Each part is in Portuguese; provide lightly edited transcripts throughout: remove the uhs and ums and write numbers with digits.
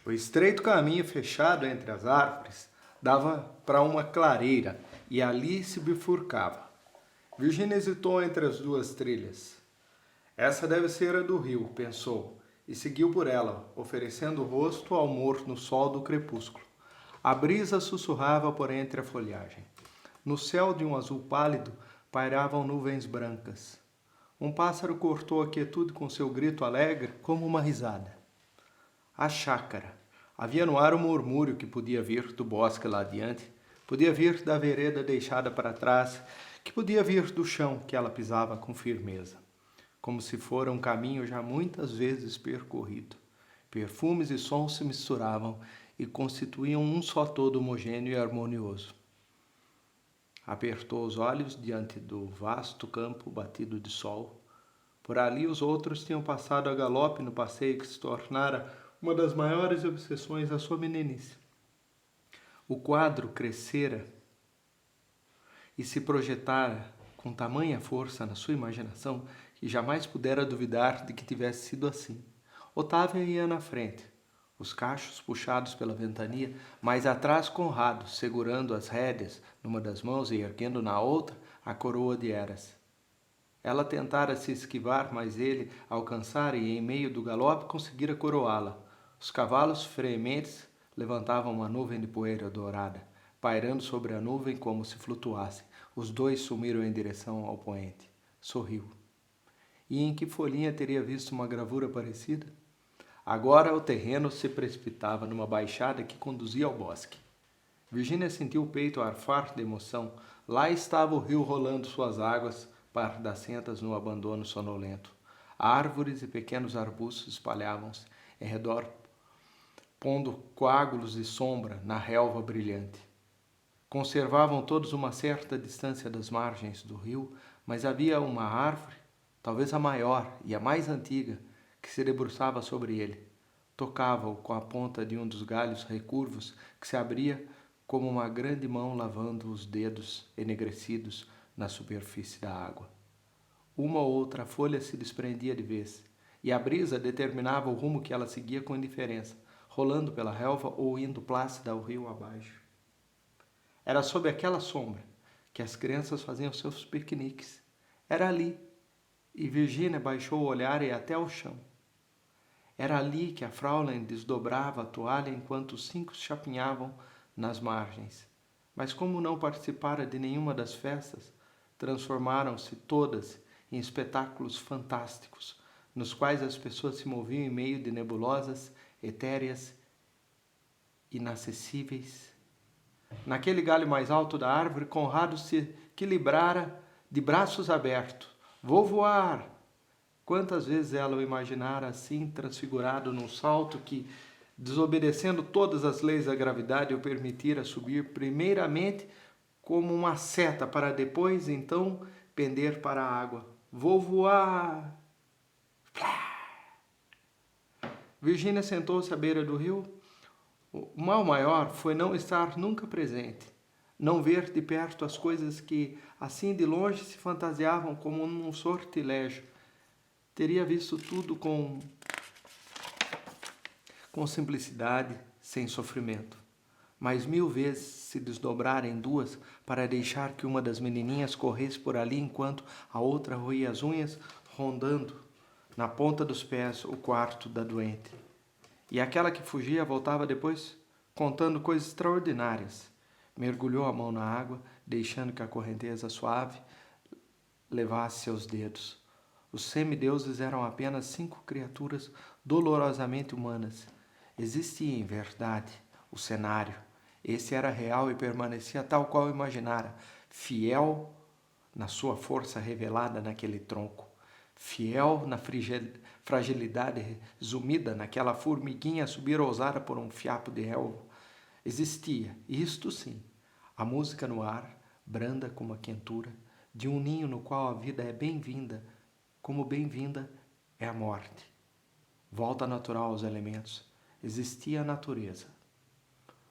O estreito caminho fechado entre as árvores dava para uma clareira e ali se bifurcava. Virginia hesitou entre as duas trilhas. Essa deve ser a do rio, pensou, e seguiu por ela, oferecendo o rosto ao morno sol do crepúsculo. A brisa sussurrava por entre a folhagem. No céu de um azul pálido pairavam nuvens brancas. Um pássaro cortou a quietude com seu grito alegre como uma risada. A chácara. Havia no ar um murmúrio que podia vir do bosque lá adiante, podia vir da vereda deixada para trás, que podia vir do chão que ela pisava com firmeza, como se fora um caminho já muitas vezes percorrido. Perfumes e sons se misturavam e constituíam um só todo homogêneo e harmonioso. Apertou os olhos diante do vasto campo batido de sol. Por ali os outros tinham passado a galope no passeio que se tornara uma das maiores obsessões da sua meninice. O quadro crescera e se projetara com tamanha força na sua imaginação que jamais pudera duvidar de que tivesse sido assim. Otávia ia na frente, os cachos puxados pela ventania, mais atrás Conrado, segurando as rédeas numa das mãos e erguendo na outra a coroa de Eras. Ela tentara se esquivar, mas ele alcançara e, em meio do galope, conseguira coroá-la. Os cavalos freementes levantavam uma nuvem de poeira dourada, pairando sobre a nuvem como se flutuassem. Os dois sumiram em direção ao poente. Sorriu. E em que folhinha teria visto uma gravura parecida? Agora o terreno se precipitava numa baixada que conduzia ao bosque. Virginia sentiu o peito arfar de emoção. Lá estava o rio rolando suas águas pardacentas no abandono sonolento. Árvores e pequenos arbustos espalhavam-se em redor, pondo coágulos de sombra na relva brilhante. Conservavam todos uma certa distância das margens do rio, mas havia uma árvore, talvez a maior e a mais antiga, que se debruçava sobre ele. Tocava-o com a ponta de um dos galhos recurvos que se abria como uma grande mão lavando os dedos enegrecidos na superfície da água. Uma ou outra folha se desprendia de vez, e a brisa determinava o rumo que ela seguia com indiferença, rolando pela relva ou indo plácida ao rio abaixo. Era sob aquela sombra que as crianças faziam seus piqueniques. Era ali, e Virginia baixou o olhar e até ao chão. Era ali que a Fraulein desdobrava a toalha enquanto os cinco chapinhavam nas margens. Mas como não participara de nenhuma das festas, transformaram-se todas em espetáculos fantásticos, nos quais as pessoas se moviam em meio de nebulosas, etéreas, inacessíveis. Naquele galho mais alto da árvore, Conrado se equilibrara de braços abertos. Vou voar! Quantas vezes ela o imaginara assim, transfigurado num salto que, desobedecendo todas as leis da gravidade, o permitira subir primeiramente como uma seta para depois, então, pender para a água. Vou voar! Virginia sentou-se à beira do rio. O mal maior foi não estar nunca presente, não ver de perto as coisas que, assim de longe, se fantasiavam como num sortilégio. Teria visto tudo com simplicidade, sem sofrimento. Mas 1000 vezes se desdobrara em duas para deixar que uma das menininhas corresse por ali enquanto a outra roía as unhas, rondando na ponta dos pés o quarto da doente. E aquela que fugia voltava depois contando coisas extraordinárias. Mergulhou a mão na água, deixando que a correnteza suave levasse seus dedos. Os semideuses eram apenas 5 criaturas dolorosamente humanas. Existia em verdade o cenário. Esse era real e permanecia tal qual imaginara, fiel na sua força revelada naquele tronco, fiel na fragilidade resumida naquela formiguinha a subir ousada por um fiapo de relva. Existia, isto sim, a música no ar, branda como a quentura, de um ninho no qual a vida é bem-vinda, como bem-vinda é a morte. Volta natural aos elementos. Existia a natureza.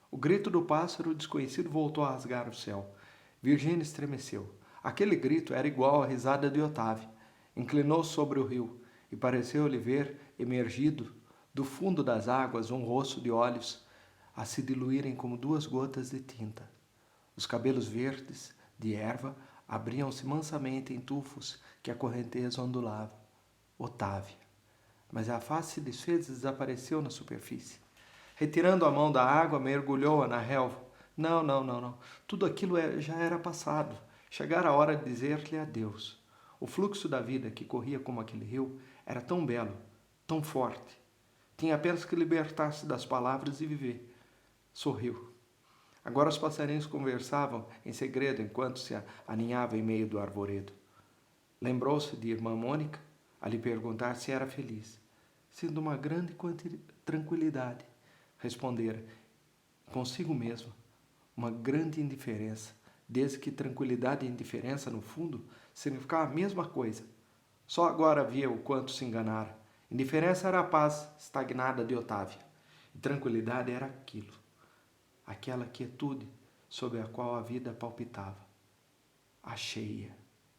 O grito do pássaro desconhecido voltou a rasgar o céu. Virginia estremeceu. Aquele grito era igual à risada de Otávio. Inclinou-se sobre o rio e pareceu-lhe ver, emergido Do fundo das águas, um rosto de olhos a se diluírem como 2 gotas de tinta. Os cabelos verdes, de erva, abriam-se mansamente em tufos que a correnteza ondulava. Otávia. Mas a face se desfez e desapareceu na superfície. Retirando a mão da água, mergulhou-a na relva. Não. Tudo aquilo já era passado. Chegara a hora de dizer-lhe adeus. O fluxo da vida que corria como aquele rio era tão belo, tão forte. Tinha apenas que libertar-se das palavras e viver. Sorriu. Agora os passarinhos conversavam em segredo enquanto se aninhavam em meio do arvoredo. Lembrou-se de irmã Mônica a lhe perguntar se era feliz. Sinto uma grande tranquilidade, respondera, consigo mesma, uma grande indiferença, desde que tranquilidade e indiferença, no fundo, significavam a mesma coisa. Só agora via o quanto se enganara. Indiferença era a paz estagnada de Otávia, e tranquilidade era aquilo, aquela quietude sob a qual a vida palpitava. Achei-a,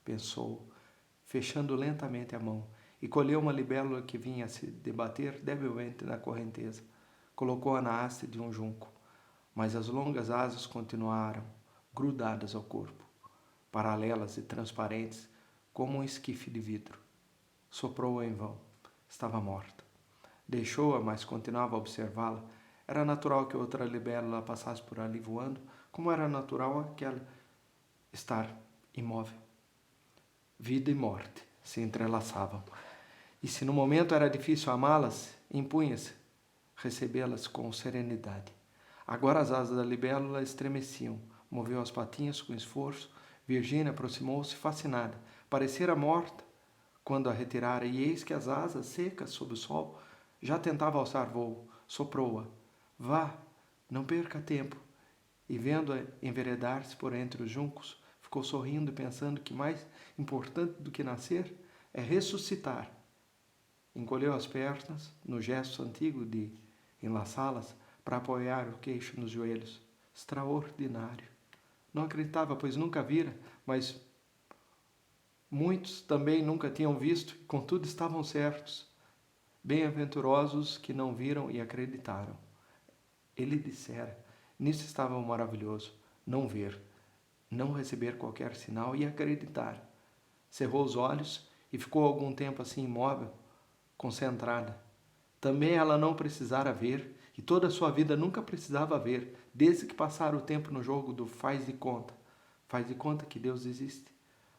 pensou, fechando lentamente a mão, e colheu uma libélula que vinha a se debater debilmente na correnteza. Colocou-a na haste de um junco, mas as longas asas continuaram grudadas ao corpo, paralelas e transparentes como um esquife de vidro. Soprou-a em vão. Estava morta. Deixou-a, mas continuava a observá-la. Era natural que outra libélula passasse por ali voando, como era natural aquela estar imóvel. Vida e morte se entrelaçavam. E se no momento era difícil amá-las, impunha-se recebê-las com serenidade. Agora as asas da libélula estremeciam. Moveu as patinhas com esforço. Virgínia aproximou-se fascinada. Parecera morta quando a retirara, e eis que as asas, secas sob o sol, já tentava alçar voo. Soprou-a. Vá, não perca tempo. E vendo-a enveredar-se por entre os juncos, ficou sorrindo e pensando que mais importante do que nascer é ressuscitar. Encolheu as pernas, no gesto antigo de enlaçá-las, para apoiar o queixo nos joelhos. Extraordinário. Não acreditava, pois nunca vira, mas muitos também nunca tinham visto e, contudo, estavam certos. Bem-aventurosos que não viram e acreditaram. Ele dissera, nisso estava o maravilhoso, não ver, não receber qualquer sinal e acreditar. Cerrou os olhos e ficou algum tempo assim imóvel, concentrada. Também ela não precisara ver, e toda a sua vida nunca precisava ver, desde que passara o tempo no jogo do faz de conta. Faz de conta que Deus existe,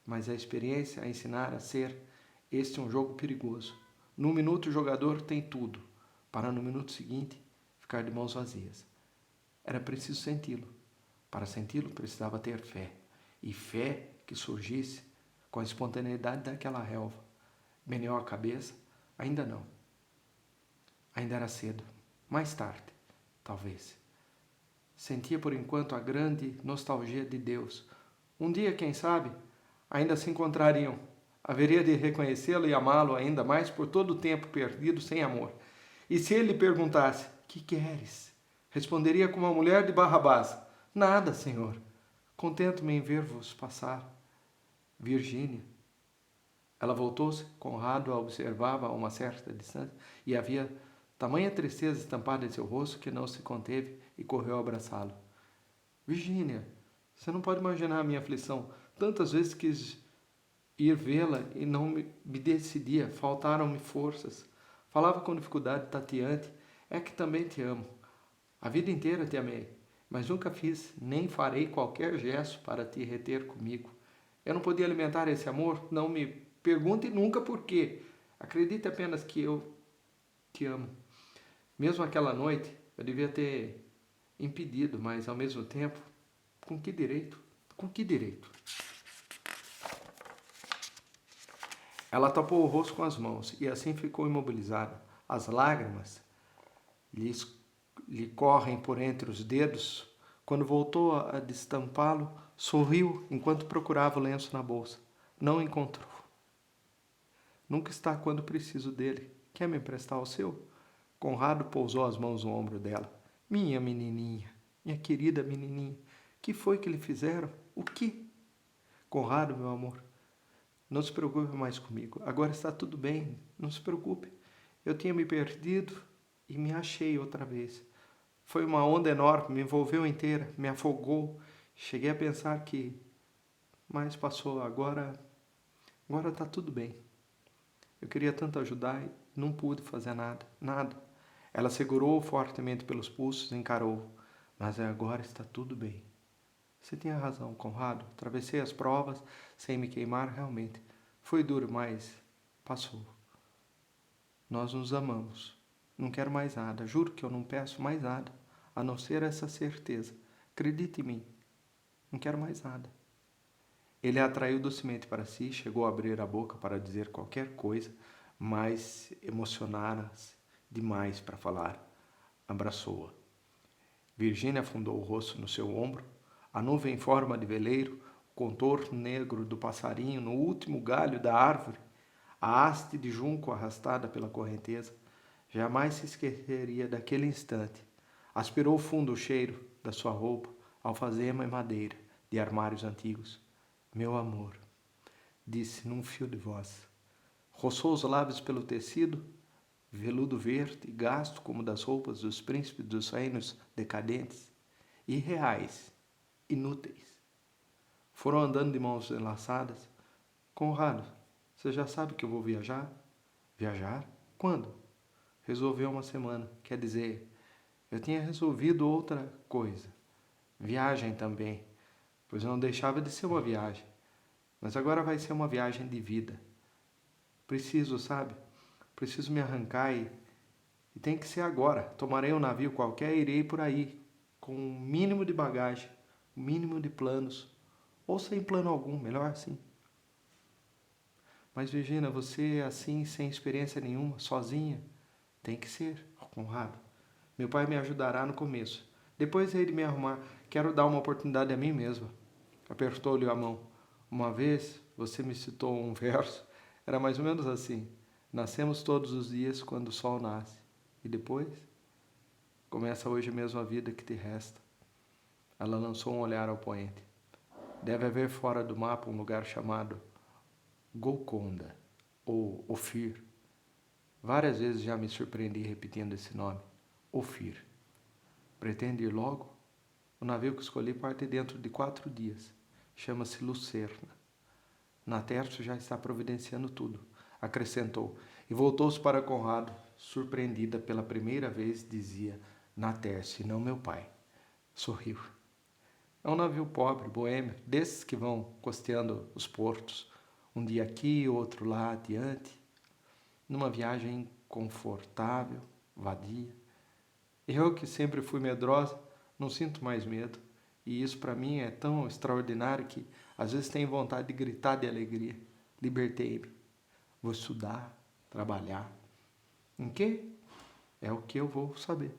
mas a experiência a ensinar a ser este um jogo perigoso. Num minuto o jogador tem tudo, para no minuto seguinte ficar de mãos vazias. Era preciso senti-lo. Para senti-lo precisava ter fé, e fé que surgisse com a espontaneidade daquela relva. Meneou a cabeça. Ainda não. Ainda era cedo. Mais tarde, talvez. Sentia por enquanto a grande nostalgia de Deus. Um dia, quem sabe, ainda se encontrariam. Haveria de reconhecê-lo e amá-lo ainda mais por todo o tempo perdido sem amor. E se ele lhe perguntasse, que queres? Responderia como a mulher de Barrabás, nada, Senhor. Contento-me em ver-vos passar. Virgínia. Ela voltou-se, Conrado a observava a uma certa distância, e havia tamanha tristeza estampada em seu rosto que não se conteve e correu a abraçá-lo. Virgínia, você não pode imaginar a minha aflição. Tantas vezes quis ir vê-la e não me decidia, faltaram-me forças. Falava com dificuldade tateante, é que também te amo. A vida inteira te amei, mas nunca fiz, nem farei qualquer gesto para te reter comigo. Eu não podia alimentar esse amor, não me pergunte nunca por quê. Acredite apenas que eu te amo. Mesmo aquela noite, eu devia ter impedido, mas ao mesmo tempo, com que direito? Com que direito? Ela tapou o rosto com as mãos e assim ficou imobilizada. As lágrimas lhe correm por entre os dedos. Quando voltou a destampá-lo, sorriu enquanto procurava o lenço na bolsa. Não encontrou. Nunca está quando preciso dele. Quer me emprestar o seu? Conrado pousou as mãos no ombro dela. Minha menininha, minha querida menininha, que foi que lhe fizeram? O que? Conrado, meu amor, não se preocupe mais comigo. Agora está tudo bem, não se preocupe. Eu tinha me perdido, e me achei outra vez. Foi uma onda enorme, me envolveu inteira, me afogou. Cheguei a pensar que... Mas passou, agora tá tudo bem. Eu queria tanto ajudar e não pude fazer nada, nada. Ela segurou fortemente pelos pulsos e encarou. Mas agora está tudo bem. Você tinha razão, Conrado. Atravessei as provas sem me queimar realmente. Foi duro, mas passou. Nós nos amamos. Não quero mais nada. Juro que eu não peço mais nada, a não ser essa certeza. Acredite em mim. Não quero mais nada. Ele a atraiu docemente para si, chegou a abrir a boca para dizer qualquer coisa, mas emocionara-se demais para falar. Abraçou-a. Virgínia afundou o rosto no seu ombro. A nuvem em forma de veleiro, o contorno negro do passarinho no último galho da árvore, a haste de junco arrastada pela correnteza, jamais se esqueceria daquele instante. Aspirou fundo o cheiro da sua roupa, alfazema e madeira, de armários antigos. Meu amor, disse num fio de voz. Roçou os lábios pelo tecido, veludo verde, gasto como das roupas dos príncipes dos reinos decadentes, irreais, inúteis. Foram andando de mãos enlaçadas. Conrado, você já sabe que eu vou viajar? Viajar? Quando? Resolveu uma semana. Quer dizer, eu tinha resolvido outra coisa. Viagem também, pois não deixava de ser uma viagem. Mas agora vai ser uma viagem de vida. Preciso, sabe? Preciso me arrancar e tem que ser agora. Tomarei um navio qualquer e irei por aí, com um mínimo de bagagem, um mínimo de planos, ou sem plano algum, melhor assim. Mas Virgínia, você assim, sem experiência nenhuma, sozinha, tem que ser, Conrado. Meu pai me ajudará no começo. Depois hei de me arrumar. Quero dar uma oportunidade a mim mesma. Apertou-lhe a mão. Uma vez você me citou um verso. Era mais ou menos assim. Nascemos todos os dias quando o sol nasce. E depois? Começa hoje mesmo a vida que te resta. Ela lançou um olhar ao poente. Deve haver fora do mapa um lugar chamado Golconda ou Ofir. Várias vezes já me surpreendi repetindo esse nome. Ofir. Pretende ir logo? O navio que escolhi parte dentro de 4 dias. Chama-se Lucerna. Natércio já está providenciando tudo, acrescentou, e voltou-se para Conrado, surpreendida pela primeira vez, dizia Natércio e não meu pai. Sorriu. É um navio pobre, boêmio, desses que vão costeando os portos, um dia aqui, outro lá adiante, numa viagem confortável, vadia. Eu que sempre fui medrosa, não sinto mais medo, e isso para mim é tão extraordinário que às vezes tenho vontade de gritar de alegria. Libertei-me. Vou estudar, trabalhar. Em quê? É o que eu vou saber.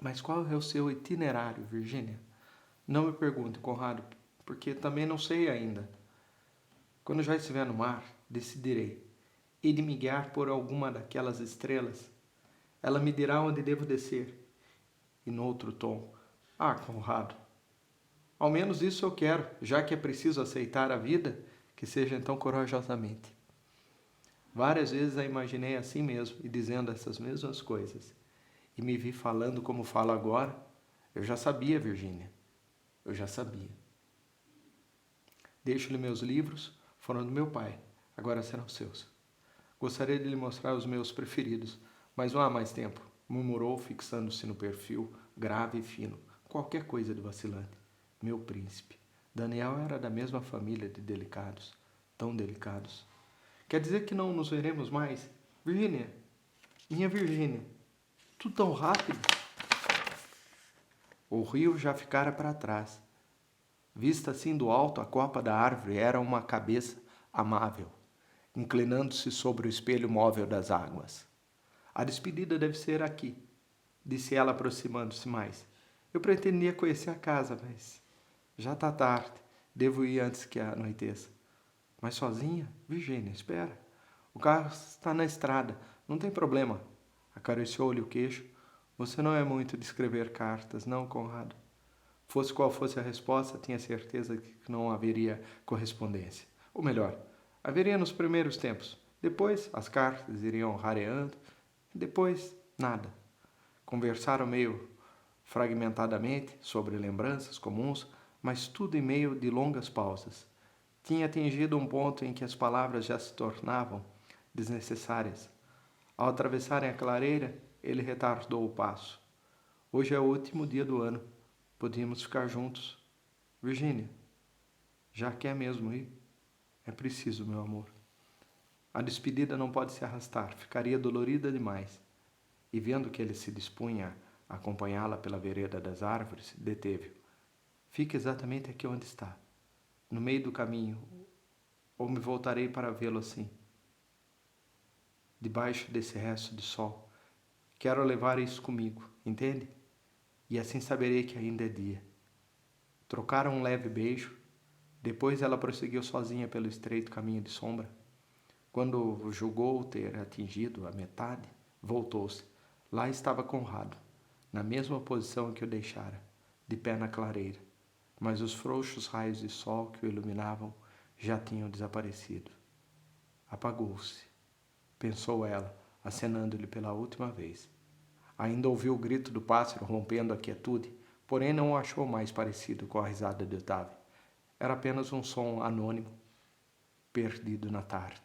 Mas qual é o seu itinerário, Virgínia? Não me pergunte, Conrado, porque também não sei ainda. Quando já estiver no mar, decidirei. E de me guiar por alguma daquelas estrelas. Ela me dirá onde devo descer. E no outro tom, Conrado, ao menos isso eu quero, já que é preciso aceitar a vida, que seja então corajosamente. Várias vezes a imaginei assim mesmo e dizendo essas mesmas coisas. E me vi falando como falo agora. Eu já sabia, Virgínia. Eu já sabia. Deixo-lhe meus livros, foram do meu pai, agora serão seus. Gostaria de lhe mostrar os meus preferidos, mas não há mais tempo, murmurou, fixando-se no perfil, grave e fino, qualquer coisa de vacilante. Meu príncipe. Daniel era da mesma família de delicados, tão delicados. Quer dizer que não nos veremos mais? Virgínia, minha Virgínia, tudo tão rápido. O rio já ficara para trás. Vista assim do alto, a copa da árvore era uma cabeça amável, inclinando-se sobre o espelho móvel das águas. A despedida deve ser aqui, disse ela aproximando-se mais. Eu pretendia conhecer a casa, mas já está tarde. Devo ir antes que anoiteça. Mas sozinha? Virgínia, espera. O carro está na estrada. Não tem problema. Acariciou-lhe o queixo. Você não é muito de escrever cartas, não, Conrado? Fosse qual fosse a resposta, tinha certeza que não haveria correspondência. Ou melhor, haveria nos primeiros tempos. Depois, as cartas iriam rareando. Depois, Nada. Conversaram meio fragmentadamente sobre lembranças comuns, mas tudo em meio de longas pausas. Tinha atingido um ponto em que as palavras já se tornavam desnecessárias. Ao atravessarem a clareira, ele retardou o passo. Hoje é o último dia do ano. Podíamos ficar juntos. Virgínia, já quer mesmo ir? É preciso, meu amor. A despedida não pode se arrastar, ficaria dolorida demais. E vendo que ele se dispunha a acompanhá-la pela vereda das árvores, deteve-o. Fique exatamente aqui onde está, no meio do caminho, ou me voltarei para vê-lo assim, debaixo desse resto de sol. Quero levar isso comigo, entende? E assim saberei que ainda é dia. Trocaram um leve beijo. Depois ela prosseguiu sozinha pelo estreito caminho de sombra. Quando julgou ter atingido a metade, voltou-se. Lá estava Conrado, na mesma posição que o deixara, de pé na clareira, mas os frouxos raios de sol que o iluminavam já tinham desaparecido. Apagou-se, pensou ela, acenando-lhe pela última vez. Ainda ouviu o grito do pássaro rompendo a quietude, porém não o achou mais parecido com a risada de Otávio. Era apenas um som anônimo, perdido na tarde.